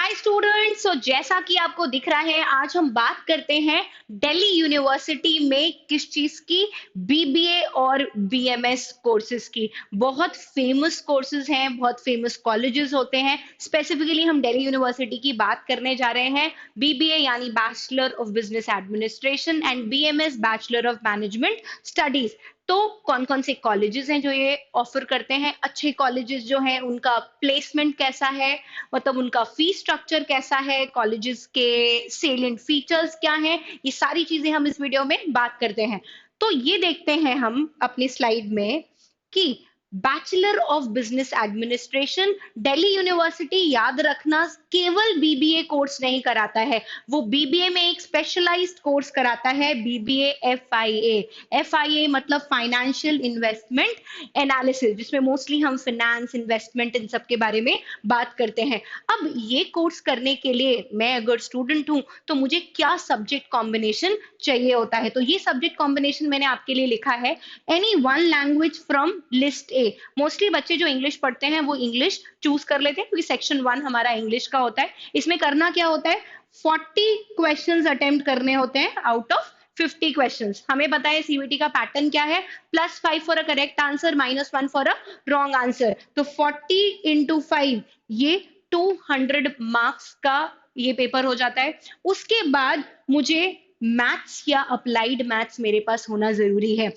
Hi students, सो जैसा कि आपको दिख रहा है आज हम बात करते हैं दिल्ली यूनिवर्सिटी में किस चीज की बीबीए और बीएमएस कोर्सेज की। बहुत फेमस कोर्सेज हैं, बहुत फेमस कॉलेजेस होते हैं। स्पेसिफिकली हम दिल्ली यूनिवर्सिटी की बात करने जा रहे हैं। बीबीए यानी bachelor of business administration and BMS bachelor of management studies. तो कौन कौन से कॉलेजेस हैं जो ये ऑफर करते हैं, अच्छे कॉलेजेस जो हैं उनका प्लेसमेंट कैसा है, मतलब उनका फी स्ट्रक्चर कैसा है, कॉलेजेस के सेलिएंट फीचर्स क्या हैं, ये सारी चीजें हम इस वीडियो में बात करते हैं। तो ये देखते हैं हम अपनी स्लाइड में कि bachelor of business administration Delhi university, याद रखना, केवल बीबीए कोर्स नहीं कराता है, वो बीबीए में एक स्पेशलाइज्ड कोर्स कराता है, बीबीए एफआईए। एफआईए मतलब फाइनेंशियल इन्वेस्टमेंट एनालिसिस, जिसमें मोस्टली हम फाइनेंस, इन्वेस्टमेंट, इन सब के बारे में बात करते हैं। अब ये कोर्स करने के लिए मैं अगर स्टूडेंट हूं तो मुझे क्या सब्जेक्ट कॉम्बिनेशन चाहिए होता है, तो ये सब्जेक्ट कॉम्बिनेशन मैंने आपके लिए लिखा है, any one language from list A. Mostly बच्चे जो इंग्लिश पढ़ते हैं वो इंग्लिश चूज कर लेते हैं, क्योंकि सेक्शन 1 हमारा इंग्लिश का होता है। इसमें करना क्या होता है, 40 क्वेश्चंस अटेम्प्ट करने होते हैं आउट ऑफ 50 क्वेश्चंस। हमें पता है सीबीटी का पैटर्न क्या है, +5 for a correct answer, -1 for a wrong answer. तो 40 इंटू 5 ये 200 मार्क्स का ये पेपर हो जाता है। उसके बाद मुझे मैथ्स या अप्लाइड मैथ्स मेरे पास होना जरूरी है।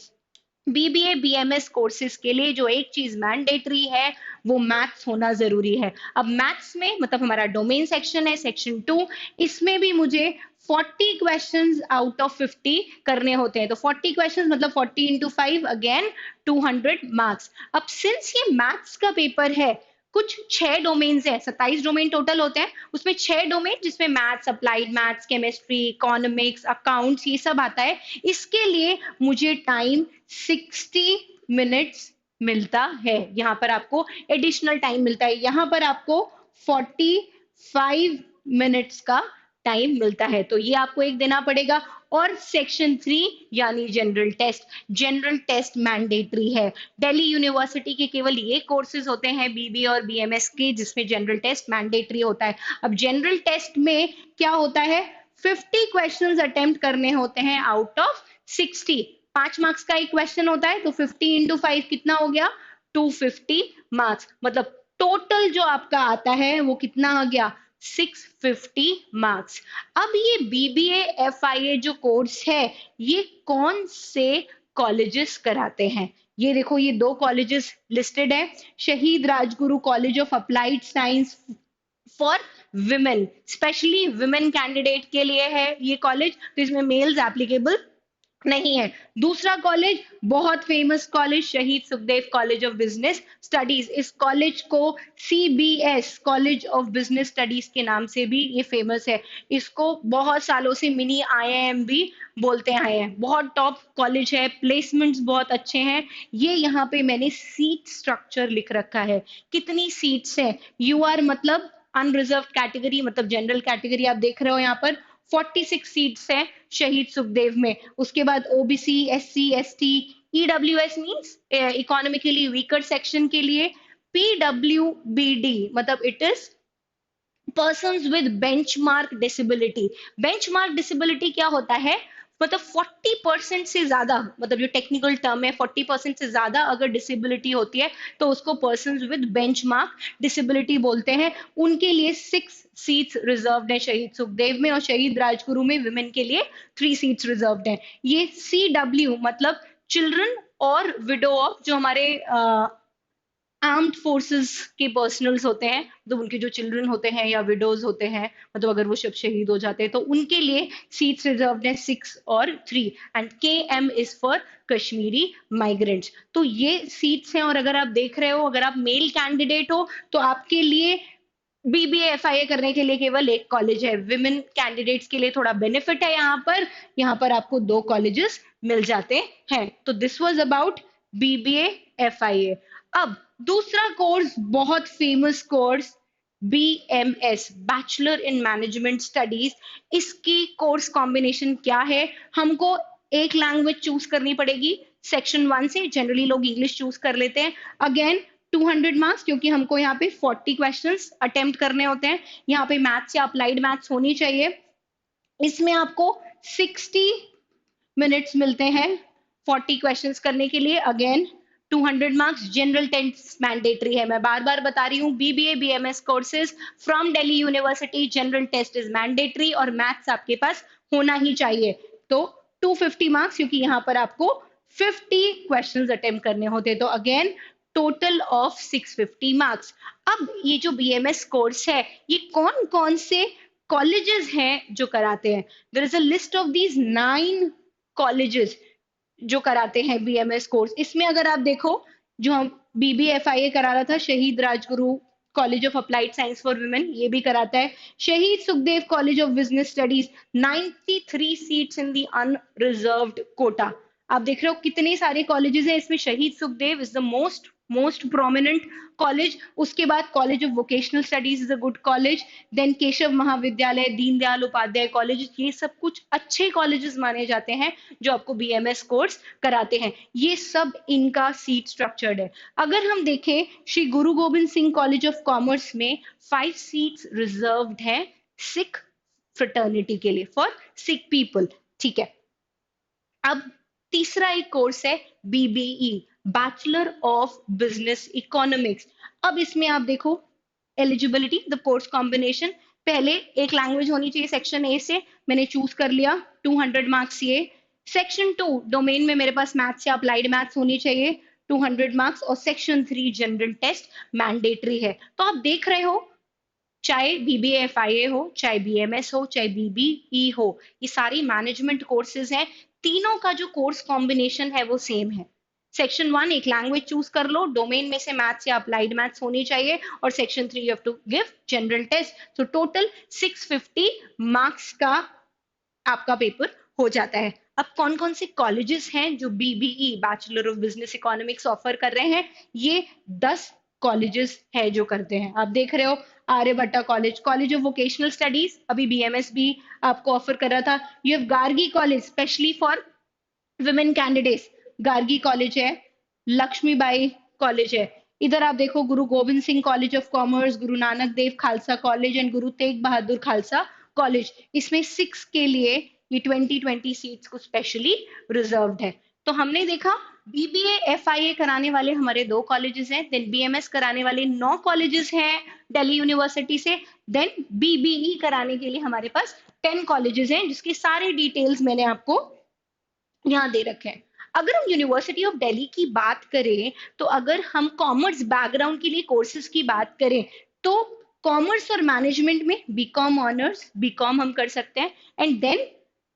बीबीए बीएमएस कोर्सेज के लिए जो एक चीज मैंडेटरी है वो मैथ्स होना जरूरी है। अब मैथ्स में मतलब हमारा डोमेन सेक्शन है, सेक्शन 2, इसमें भी मुझे 40 क्वेश्चंस आउट ऑफ 50 करने होते हैं। तो 40 क्वेश्चंस मतलब 40 इंटू 5, अगेन 200 मार्क्स। अब सिंस ये मैथ्स का पेपर है, कुछ 6 डोमेन्स हैं, 27 डोमेन टोटल होते हैं, उसमें 6 डोमेन जिसमें maths, applied maths, chemistry, economics, accounts, ये सब आता है। इसके लिए मुझे टाइम 60 मिनट्स मिलता है। यहाँ पर आपको एडिशनल टाइम मिलता है, यहाँ पर आपको 45 मिनट्स का टाइम मिलता है, तो ये आपको एक देना पड़ेगा। और सेक्शन 3 यानी general test, general test mandatory है। दिल्ली यूनिवर्सिटी के केवल ये कोर्सेज होते हैं बीबी और बीएमएस के जिसमें जनरल टेस्ट मैंडेटरी होता है। अब जनरल टेस्ट में क्या होता है, 50 क्वेश्चंस अटेम्प्ट करने होते हैं आउट ऑफ 60। 5 मार्क्स का एक क्वेश्चन होता है, तो 50 इंटू 5 कितना हो गया, 250 मार्क्स। मतलब टोटल जो आपका आता है वो कितना आ गया, 650 मार्क्स। अब ये बीबीए एफआईए जो कोर्स है, ये कौन से कॉलेजेस कराते हैं, ये देखो, ये 2 कॉलेजेस लिस्टेड है। शहीद Rajguru college of applied science for women, specially women candidate के लिए है ये कॉलेज, तो इसमें मेल्स एप्लीकेबल नहीं है। दूसरा कॉलेज बहुत फेमस कॉलेज, शहीद Sukhdev college of business studies. इस कॉलेज को CBS college of business studies के नाम से भी ये फेमस है। इसको बहुत सालों से मिनी आईआईएम भी बोलते आए हैं। बहुत टॉप कॉलेज है, प्लेसमेंट्स बहुत अच्छे हैं। ये यहाँ पे मैंने सीट स्ट्रक्चर लिख रखा है, कितनी सीट्स हैं। यूआर मतलब अनरिजर्व कैटेगरी, मतलब जनरल कैटेगरी, आप देख रहे हो यहाँ पर 46 सीट्स हैं शहीद सुखदेव में। उसके बाद OBC, SC, ST, EWS means economically weaker section के लिए, पीडब्ल्यूबीडी मतलब it is persons with benchmark disability. Benchmark disability क्या होता है, मतलब 40% से ज्यादा, मतलब जो टेक्निकल टर्म है, 40% से ज्यादा अगर डिसेबिलिटी होती है तो उसको पर्सन्स विद बेंचमार्क डिसेबिलिटी बोलते हैं। उनके लिए 6 सीट्स रिजर्व्ड है शहीद सुखदेव में, और शहीद राजगुरु में विमेन के लिए 3 सीट्स रिजर्व्ड है। ये CW मतलब चिल्ड्रन और विडो ऑफ, जो हमारे आर्म्ड फोर्सेस के पर्सनल्स होते हैं, मतलब उनके जो चिल्ड्रन होते हैं या विडोज होते हैं, मतलब अगर वो सब शहीद हो जाते हैं तो उनके लिए सीट्स रिजर्व्ड है 6 और 3। And KM is for Kashmiri migrants. तो ये सीट्स हैं, और अगर आप देख रहे हो, अगर आप मेल कैंडिडेट हो तो आपके लिए बीबीए एफआईए करने के लिए केवल एक कॉलेज है। विमेन कैंडिडेट्स के लिए थोड़ा बेनिफिट है यहाँ पर आपको 2 कॉलेजेस मिल जाते हैं। तो this was about BBA FIA. अब दूसरा कोर्स, बहुत famous course, BMS bachelor in management studies. इसकी कोर्स कॉम्बिनेशन क्या है, हमको एक लैंग्वेज चूज करनी पड़ेगी। सेक्शन 1 से जनरली लोग इंग्लिश चूज कर लेते हैं। अगेन 200 मार्क्स, क्योंकि हमको यहाँ पे 40 क्वेश्चंस अटेम्प्ट करने होते हैं। यहाँ पे मैथ्स या अप्लाइड मैथ्स होनी चाहिए। इसमें आपको 60 मिनट्स मिलते हैं 40 क्वेश्चंस करने के लिए। Again 200 marks, general test mandatory है, मैं बार बार बता रही हूँ। BBA BMS courses from Delhi university, general test is mandatory और मैथ्स आपके पास होना ही चाहिए। तो 250 मार्क्स, क्योंकि यहाँ पर आपको 50 क्वेश्चंस अटेम्प्ट करने होते हैं। तो अगेन टोटल ऑफ 650 मार्क्स। अब ये जो बीएमएस कोर्स है, ये कौन कौन से कॉलेजेस हैं जो कराते हैं? There is a list of these 9 colleges जो कराते हैं बीएमएस कोर्स। इसमें अगर आप देखो, जो हम बीबीएफआईए करा रहा था, Shaheed Rajguru college of applied science for women, ये भी कराता है। Shaheed Sukhdev college of business studies, 93 seats in the unreserved quota. आप देख रहे हो कितने सारे कॉलेजेस हैं इसमें। Shaheed Sukhdev is the most prominent college. उसके बाद college of vocational studies is a good college. Then Keshav Mahavidyalaya, Deendayal Upadhyay college, ये सब कुछ अच्छे कॉलेजेस माने जाते हैं जो आपको बीएमएस कोर्स कराते हैं। ये सब इनका सीट स्ट्रक्चर्ड है। अगर हम देखें, श्री गुरु Gobind Singh college of commerce में 5 सीट्स रिजर्व्ड है सिख फ्रेटर्निटी के लिए, फॉर सिख पीपल। ठीक है। अब तीसरा एक कोर्स है BBE, bachelor of business economics. अब इसमें आप देखो एलिजिबिलिटी, द कोर्स कॉम्बिनेशन, पहले एक लैंग्वेज होनी चाहिए सेक्शन ए से, मैंने चूज कर लिया, 200 मार्क्स ये। सेक्शन 2 डोमेन में मेरे पास मैथ्स या अप्लाइड मैथ्स होनी चाहिए, 200 मार्क्स। और सेक्शन 3 जनरल टेस्ट मैंडेटरी है। तो आप देख रहे हो, चाहे बीबीए एफआईए हो, चाहे बीएमएस हो, चाहे बीबीई हो, ये सारी मैनेजमेंट कोर्सेज हैं। तीनों का जो कोर्स कॉम्बिनेशन है वो सेम है। सेक्शन 1 एक लैंग्वेज चूज कर लो, डोमेन में से मैथ्स या अप्लाइड मैथ्स होनी चाहिए, और section 3 you have to give general test. तो टोटल 650 मार्क्स का आपका पेपर हो जाता है। अब कौन कौन से कॉलेजेस हैं जो BBE, bachelor of business economics, offer कर रहे हैं? ये 10 कॉलेजेस है जो करते हैं। आप देख रहे हो, Aryabhatta college, college of vocational studies, अभी बीएमएस भी आपको ऑफर कर रहा था। You have Gargi college, specially for women candidates, Gargi college है। लक्ष्मीबाई कॉलेज है। इधर आप देखो, Guru Gobind Singh college of commerce, Guru Nanak Dev Khalsa college and Guru Tegh Bahadur Khalsa college. इसमें 6 के लिए ये 2020 सीट्स को स्पेशली रिजर्व्ड है। तो हमने देखा बीबीए एफआईए कराने वाले हमारे 2 कॉलेजेस हैं, देन बीएमएस कराने वाले 9 कॉलेजेस हैं दिल्ली यूनिवर्सिटी से, देन बीबीई कराने के लिए हमारे पास 10 कॉलेजेस हैं, जिसकी सारे डिटेल्स मैंने आपको यहाँ दे रखे हैं। अगर हम यूनिवर्सिटी ऑफ दिल्ली की बात करें, तो अगर हम कॉमर्स बैकग्राउंड के लिए कोर्सेज की बात करें, तो कॉमर्स और मैनेजमेंट में बीकॉम ऑनर्स, बीकॉम हम कर सकते हैं। एंड देन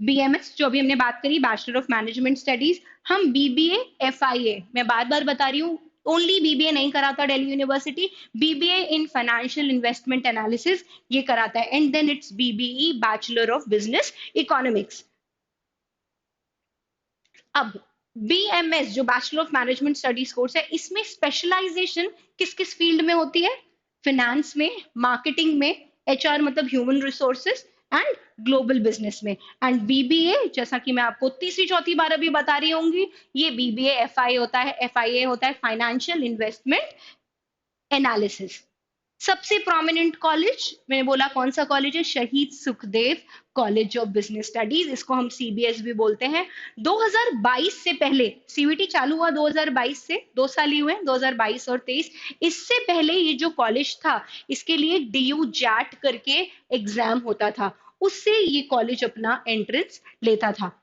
बीएमएस, जो अभी हमने बात करी, बैचलर ऑफ मैनेजमेंट स्टडीज। हम बीबीए एफआईए, मैं बार बार बता रही हूँ, ओनली बीबीए नहीं कराता Delhi university, BBA in financial investment analysis ये कराता है। And then it's BBE, bachelor of business economics. अब बीएमएस जो bachelor of management studies course है, इसमें स्पेशलाइजेशन किस किस फील्ड में होती है? फिनेंस में, मार्केटिंग में, एचआर मतलब human resources, and global business में। एंड बीबीए, जैसा कि मैं आपको तीसरी चौथी बार अभी बता रही होंगी, ये बीबीए एफआई होता है, एफआईए होता है फाइनेंशियल इन्वेस्टमेंट एनालिसिस। सबसे प्रोमिनेंट कॉलेज मैंने बोला कौन सा कॉलेज है? Shaheed Sukhdev college of business studies, इसको हम सीबीएस भी बोलते हैं। 2022 से पहले, सीवीटी चालू हुआ 2022 से, 2 साल ही हुए, 2022 और 23। इससे पहले ये जो कॉलेज था, इसके लिए डीयू जैट करके एग्जाम होता था, उससे ये कॉलेज अपना एंट्रेंस लेता था।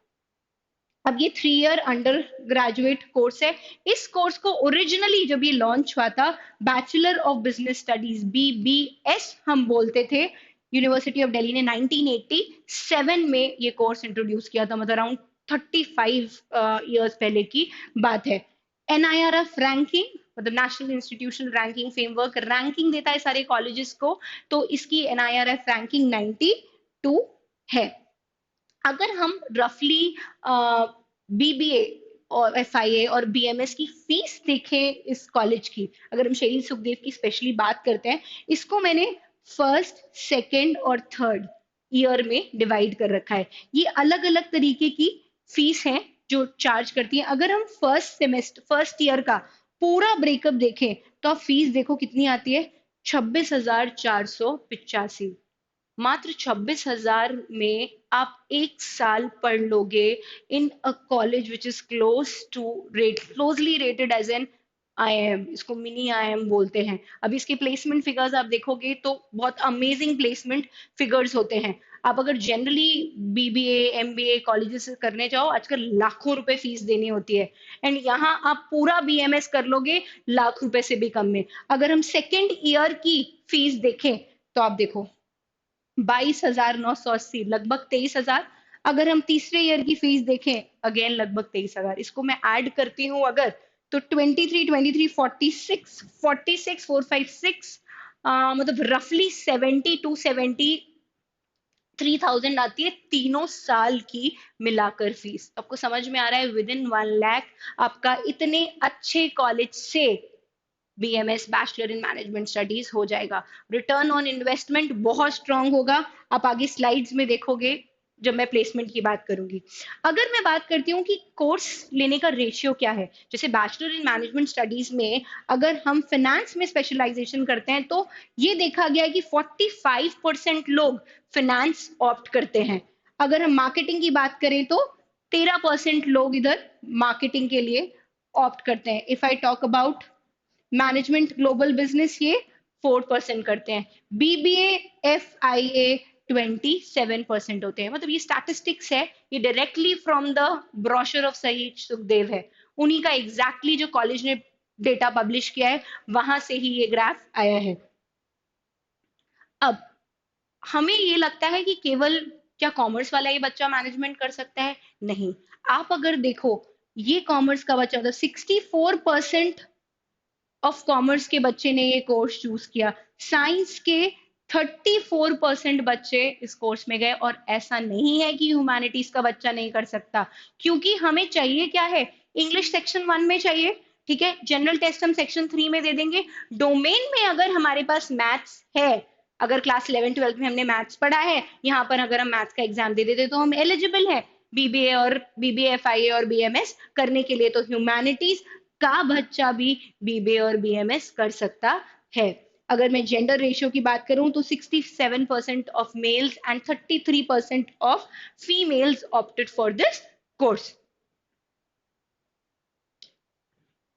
अब ये 3 ईयर अंडर ग्रेजुएट कोर्स है। इस कोर्स को ओरिजिनली जब ये लॉन्च हुआ था, bachelor of business studies, BBS हम बोलते थे, यूनिवर्सिटी ऑफ दिल्ली ने 1987 में ये कोर्स इंट्रोड्यूस किया था, मतलब अराउंड 35 इयर्स पहले की बात है। एनआईआरएफ रैंकिंग, मतलब national institutional ranking framework, ranking देता है सारे कॉलेजेस को, तो इसकी एनआईआरएफ रैंकिंग 92 है। अगर हम रफली बीबीए और एफआईए और बीएमएस की फीस देखें इस कॉलेज की, अगर हम शहीद सुखदेव की स्पेशली बात करते हैं, इसको मैंने फर्स्ट, सेकंड और थर्ड ईयर में डिवाइड कर रखा है। ये अलग अलग तरीके की फीस है जो चार्ज करती है। अगर हम फर्स्ट ईयर का पूरा ब्रेकअप देखें तो आप फीस देखो कितनी आती है, 26,485। मात्र 26,000 में आप एक साल पढ़ लोगे in a college which is closely rated as an IIM. इसको मिनी आईआईएम बोलते हैं। अब इसके प्लेसमेंट फिगर्स आप देखोगे तो बहुत अमेजिंग प्लेसमेंट फिगर्स होते हैं। आप अगर जनरली बीबीए एमबीए कॉलेजेस से करने जाओ, आजकल लाखों रुपए फीस देनी होती है, एंड यहाँ आप पूरा बीएमएस कर लोगे लाख रुपए से भी कम में। अगर हम सेकेंड ईयर की फीस देखें तो आप देखो 22,980, लगभग 23,000। अगर हम तीसरे ईयर की फीस देखें, अगेन लगभग 23,000। इसको मैं ऐड करती हूँ अगर, तो 46 मतलब रफली 73,000 आती है तीनों साल की मिलाकर फीस। आपको समझ में आ रहा है, विद इन 1 लाख आपका इतने अच्छे कॉलेज से BMS bachelor in management studies हो जाएगा। रिटर्न ऑन इन्वेस्टमेंट बहुत स्ट्रांग होगा। आप आगे स्लाइड्स में देखोगे जब मैं प्लेसमेंट की बात करूंगी। अगर मैं बात करती हूँ कि कोर्स लेने का रेशियो क्या है, जैसे बैचलर इन मैनेजमेंट स्टडीज में अगर हम फाइनेंस में स्पेशलाइजेशन करते हैं तो ये देखा गया है कि 45% लोग फाइनेंस ऑप्ट करते हैं। अगर हम मार्केटिंग की बात करें तो 13% लोग इधर मार्केटिंग के लिए ऑप्ट करते हैं। If I talk about management global business, ये 4% करते हैं। बीबीए एफ आई ए 27% होते हैं। मतलब ये स्टैटिस्टिक्स है, ये directly from the brochure of शहीद सुखदेव है। उन्हीं का एग्जैक्टली जो कॉलेज ने डेटा पब्लिश किया है वहां से ही ये ग्राफ आया है। अब हमें ये लगता है कि केवल क्या कॉमर्स वाला ही बच्चा मैनेजमेंट कर सकता है? नहीं। आप अगर देखो, ये कॉमर्स का बच्चा था, 64% ऑफ कॉमर्स के बच्चे ने ये कोर्स चूज किया। साइंस के 34% बच्चे इस कोर्स में गए। और ऐसा नहीं है कि ह्यूमैनिटीज का बच्चा नहीं कर सकता, क्योंकि हमें चाहिए क्या है, इंग्लिश सेक्शन 1 में चाहिए, ठीक है, जनरल टेस्ट हम सेक्शन 3 में दे देंगे। डोमेन में अगर हमारे पास मैथ्स है, अगर क्लास 11 12 में हमने मैथ्स पढ़ा है, यहाँ पर अगर हम मैथ्स का एग्जाम दे देते तो हम एलिजिबल है बीबीए और बीबीए एफआईए और बीएमएस करने के लिए। तो ह्यूमैनिटीज का बच्चा भी बीबीए और बीएमएस कर सकता है। अगर मैं जेंडर रेशियो की बात करूं तो 67% of males and 33% of females opted for this course.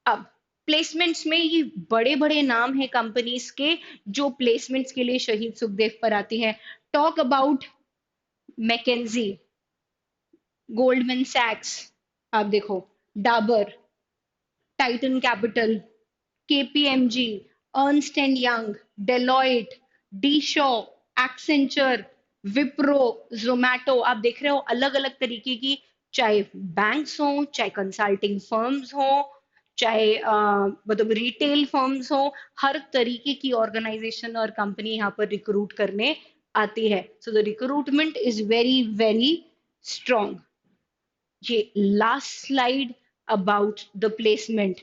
अब प्लेसमेंट्स में ये बड़े बड़े नाम है कंपनीज के जो प्लेसमेंट्स के लिए शहीद सुखदेव पर आती है। टॉक अबाउट मैकेंजी, गोल्डमैन सैक्स, आप देखो Dabur, Titan capital, KPMG, Ernst and young, Deloitte, D Shaw, Accenture, Wipro, Zomato. आप देख रहे हो अलग अलग तरीके की, चाहे बैंक्स हो, चाहे कंसल्टिंग फर्म्स हो, चाहे मतलब रिटेल फर्म्स हो, हर तरीके की ऑर्गेनाइजेशन और कंपनी यहाँ पर रिक्रूट करने आती है। So the recruitment is very very strong. ये last slide about the placement,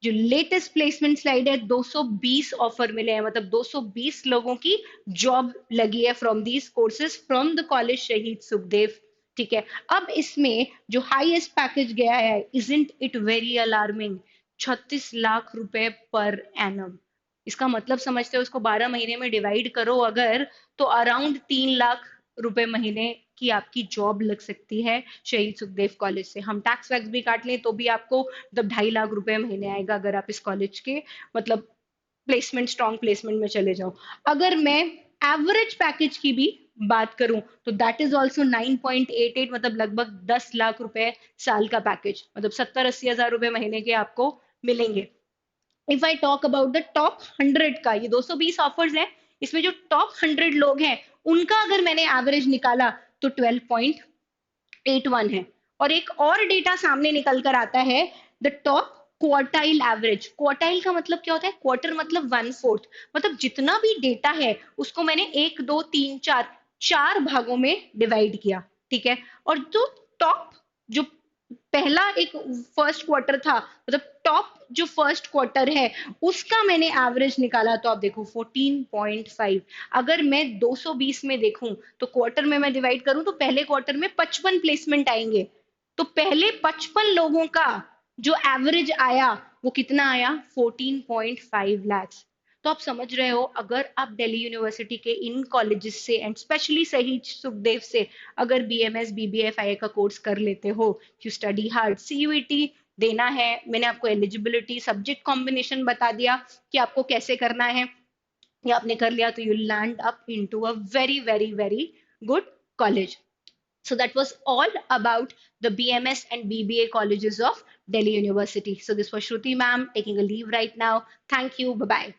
जो लेटेस्ट प्लेसमेंट स्लाइड है, 220 ऑफर मिले हैं, मतलब 220 लोगों की जॉब लगी है from these courses from the college शहीद सुखदेव। ठीक है। अब इसमें जो हाईएस्ट पैकेज गया है, isn't it very alarming, 36 lakh रुपए पर एनम। इसका मतलब समझते हो, उसको 12 महीने में डिवाइड करो अगर, तो अराउंड 3 लाख रुपए महीने की आपकी जॉब लग सकती है शहीद सुखदेव कॉलेज से। हम टैक्स वैक्स भी काट लें तो भी आपको मतलब 2.5 लाख रुपए महीने आएगा अगर आप इस कॉलेज के मतलब प्लेसमेंट स्ट्रॉन्ग प्लेसमेंट में चले जाओ। अगर मैं एवरेज पैकेज की भी बात करूं तो दैट इज ऑल्सो 9.88, मतलब लगभग 10 लाख रुपए साल का पैकेज, मतलब 70-80 हजार रुपए महीने के आपको मिलेंगे। If I talk about the top 100 का, ये 220 ऑफर्स हैं, इसमें जो टॉप 100 लोग हैं उनका अगर मैंने एवरेज निकाला तो 12.81 है। और एक और डेटा सामने निकल कर आता है, the top quartile average. Quartile का मतलब क्या होता है? क्वार्टर मतलब 1/4, मतलब जितना भी डेटा है उसको मैंने 1 2 3 4 4 भागों में डिवाइड किया। ठीक है। और जो टॉप, जो पहला एक फर्स्ट क्वार्टर था, मतलब टॉप जो फर्स्ट क्वार्टर है उसका मैंने एवरेज निकाला तो आप देखो 14.5। अगर मैं 220 में देखूं तो क्वार्टर में मैं डिवाइड करूं तो पहले क्वार्टर में 55 प्लेसमेंट आएंगे, तो पहले 55 लोगों का जो एवरेज आया वो कितना आया? 14.5 lakhs। तो आप समझ रहे हो, अगर आप दिल्ली यूनिवर्सिटी के इन कॉलेजेस से एंड स्पेशली शहीद सुखदेव से अगर बीएमएस बीबीएफआई का कोर्स कर लेते हो, यू स्टडी हार्ड, सीयूईटी देना है, मैंने आपको एलिजिबिलिटी सब्जेक्ट कॉम्बिनेशन बता दिया कि आपको कैसे करना है, ये आपने कर लिया, तो you land up into a very very very good college. So that was all about the BMS and BBA colleges of Delhi University. So this was Shruti ma'am taking a leave right now. Thank you. Bye bye.